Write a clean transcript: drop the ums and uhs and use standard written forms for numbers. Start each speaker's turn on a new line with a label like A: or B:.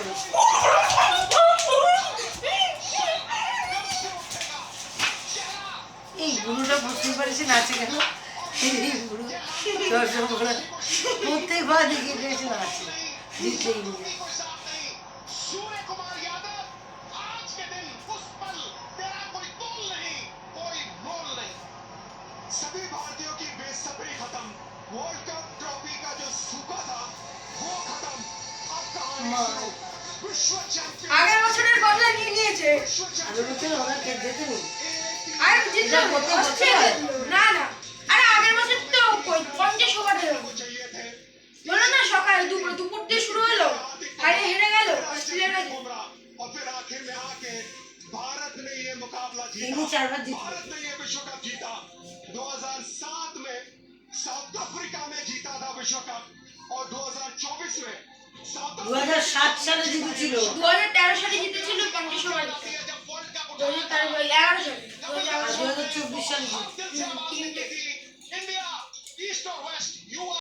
A: করেছে। এই বুড়োটা বুঝতে পারছি নাচে কেন, এই বুড়ো দর্শকরা প্রত্যেকবার দিকে এসে নাচে জিতলে ইন্ডিয়া।
B: सभी भारतीयों की बेसब्री खत्म, वर्ल्ड कप ट्रॉफी का जो सूखा था वो खत्म, अब कहानी शुरू। विश्व चैंपियन
C: আগের বছরের বদলা নিয়ে নিয়েছে।
A: আগের বছর ওরা কে জেতেনি,
C: আর জিতলো অস্ট্রেলিয়া। না না, আরে আগের বছর তো 50 ওভারে
B: चाहिए थे
C: বলো না, সকালে দুপুর দিয়ে শুরু হলো, ফাইনালে হেরে গেল অস্ট্রেলিয়ার কাছে।
B: बुमराह और फिर आखिर में आके भारत ने ये मुकाबला
A: তিনি
B: जीता।
A: 4 বার জিতলো।
B: भारत ने ये विश्व कप जीता। 2007 में साउथ अफ्रीका में जीता था विश्व कप और 2024 में साउथ
A: 2007 সালে জিতেছিল,
C: 2013 সালে জিতেছিল 50 ওভারে।
B: अफ्रीका जब वर्ल्ड कप
C: 2011 সালে,
A: আর 2024 সালে জিতেছিল।
B: इंडिया ईस्ट और वेस्ट